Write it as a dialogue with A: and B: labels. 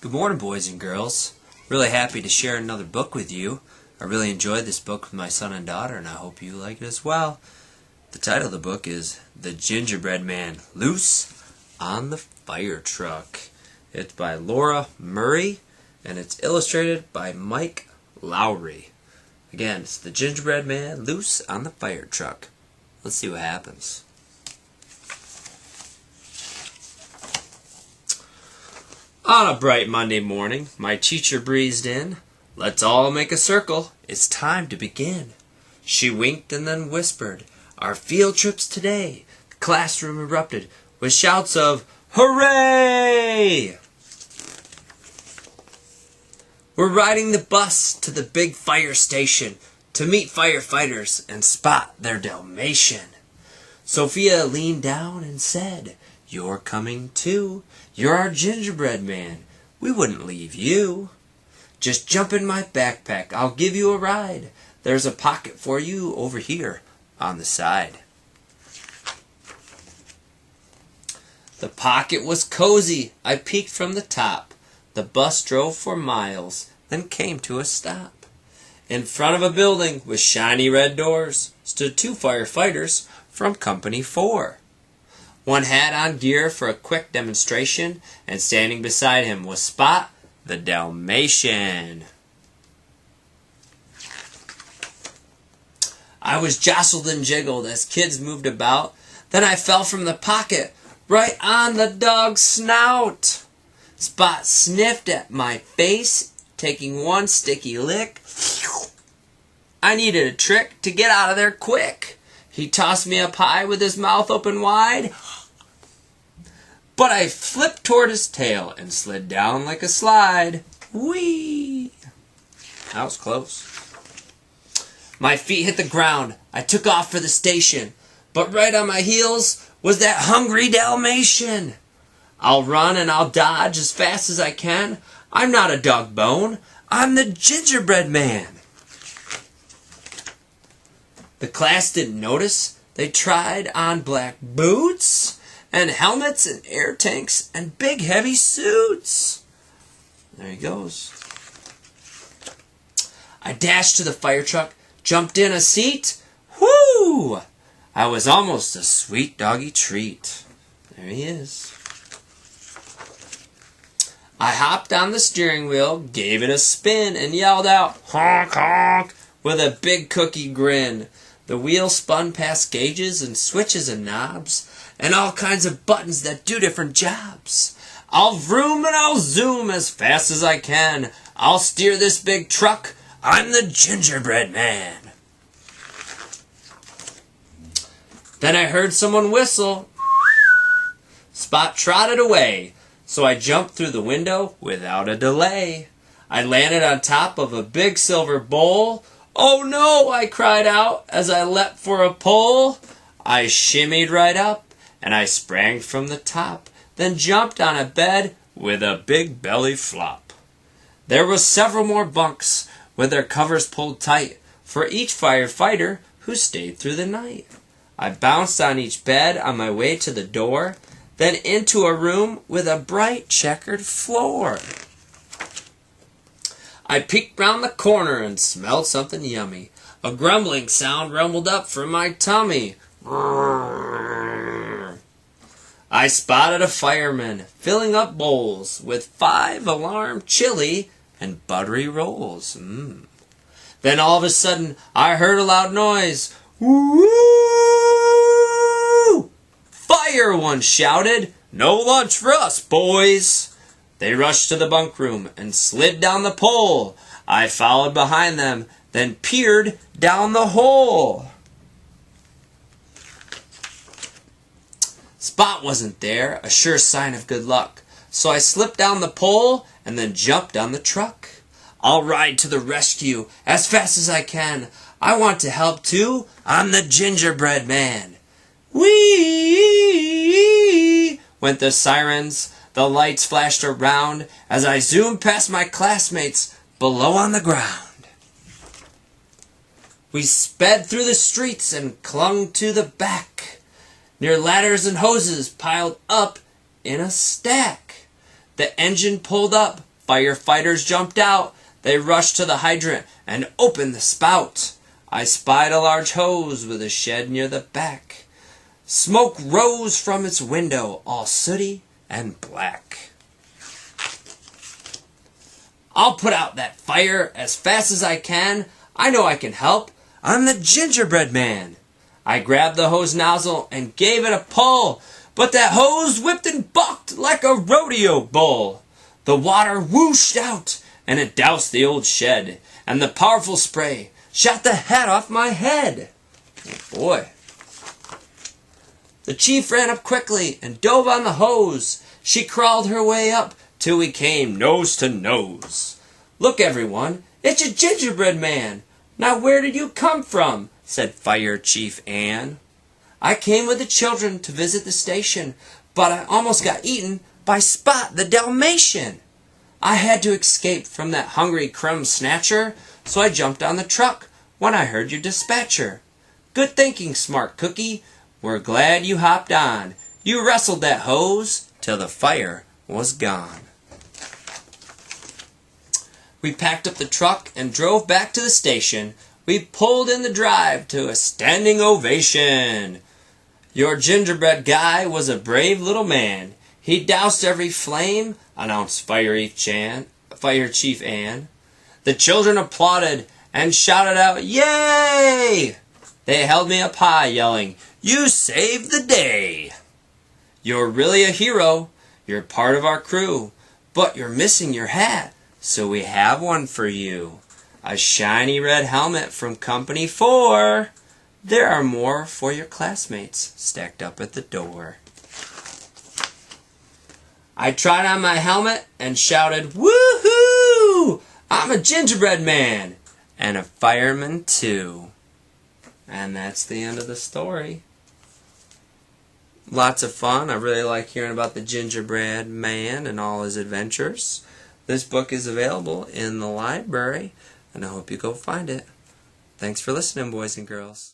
A: Good morning, boys and girls. Really happy to share another book with you. I really enjoyed this book with my son and daughter, and I hope you like it as well. The title of the book is The Gingerbread Man, Loose on the Fire Truck. It's by Laura Murray, and it's illustrated by Mike Lowry. Again, it's The Gingerbread Man, Loose on the Fire Truck. Let's see what happens. On a bright Monday morning, my teacher breezed in. "Let's all make a circle. It's time to begin." She winked and then whispered, "Our field trip's today." The classroom erupted with shouts of "Hooray!" We're riding the bus to the big fire station to meet firefighters and spot their Dalmatian. Sophia leaned down and said, "You're coming too. You're our gingerbread man. We wouldn't leave you. Just jump in my backpack. I'll give you a ride. There's a pocket for you over here on the side." The pocket was cozy. I peeked from the top. The bus drove for miles, then came to a stop. In front of a building with shiny red doors stood two firefighters from Company 4. One had on gear for a quick demonstration, and standing beside him was Spot the Dalmatian. I was jostled and jiggled as kids moved about. Then I fell from the pocket right on the dog's snout. Spot sniffed at my face, taking one sticky lick. I needed a trick to get out of there quick. He tossed me a pie with his mouth open wide, but I flipped toward his tail and slid down like a slide. Whee! That was close. My feet hit the ground. I took off for the station, but right on my heels was that hungry Dalmatian. I'll run and I'll dodge as fast as I can. I'm not a dog bone. I'm the gingerbread man. The class didn't notice. They tried on black boots and helmets and air tanks and big heavy suits. There he goes. I dashed to the fire truck, jumped in a seat. Whoo! I was almost a sweet doggy treat. There he is. I hopped on the steering wheel, gave it a spin, and yelled out, "Honk, honk," with a big cookie grin. The wheel spun past gauges and switches and knobs, and all kinds of buttons that do different jobs. I'll vroom and I'll zoom as fast as I can. I'll steer this big truck. I'm the gingerbread man. Then I heard someone whistle. Spot trotted away, so I jumped through the window without a delay. I landed on top of a big silver bowl. "Oh no!" I cried out as I leapt for a pole. I shimmied right up, and I sprang from the top, then jumped on a bed with a big belly flop. There were several more bunks with their covers pulled tight for each firefighter who stayed through the night. I bounced on each bed on my way to the door, then into a room with a bright checkered floor. I peeked round the corner and smelled something yummy. A grumbling sound rumbled up from my tummy. I spotted a fireman filling up bowls with 5 alarm chili and buttery rolls. Then all of a sudden I heard a loud noise. "Woo! Fire!" one shouted. "No lunch for us, boys." They rushed to the bunk room and slid down the pole. I followed behind them, then peered down the hole. Spot wasn't there, a sure sign of good luck. So I slipped down the pole and then jumped on the truck. I'll ride to the rescue as fast as I can. I want to help too. I'm the gingerbread man. Whee! Went the sirens. The lights flashed around as I zoomed past my classmates below on the ground. We sped through the streets and clung to the back, near ladders and hoses piled up in a stack. The engine pulled up Firefighters jumped out. They rushed to the hydrant and opened the spout. I spied a large hose with a shed near the back. Smoke rose from its window, all sooty and black. I'll put out that fire as fast as I can. I know I can help. I'm the gingerbread man. I grabbed the hose nozzle and gave it a pull, but that hose whipped and bucked like a rodeo bull. The water whooshed out, and it doused the old shed, and the powerful spray shot the hat off my head. Oh boy. The chief ran up quickly and dove on the hose. She crawled her way up till we came nose to nose. Look, everyone, it's a gingerbread man. Now where did you come from? Said Fire Chief Ann. I came with the children to visit the station, but I almost got eaten by Spot the Dalmatian. I had to escape from that hungry crumb snatcher, so I jumped on the truck when I heard your dispatcher. Good thinking, smart cookie. We're glad you hopped on. You wrestled that hose till the fire was gone. We packed up the truck and drove back to the station. We pulled in the drive to a standing ovation. Your gingerbread guy was a brave little man. He doused every flame, announced Fire Chief Ann. The children applauded and shouted out, "Yay!" They held me up high, yelling, "You saved the day!" You're really a hero. You're part of our crew. But you're missing your hat, so we have one for you. A shiny red helmet from Company 4. There are more for your classmates stacked up at the door. I tried on my helmet and shouted, "Woohoo! I'm a gingerbread man and a fireman too." And that's the end of the story. Lots of fun. I really like hearing about the gingerbread man and all his adventures. This book is available in the library, and I hope you go find it. Thanks for listening, boys and girls.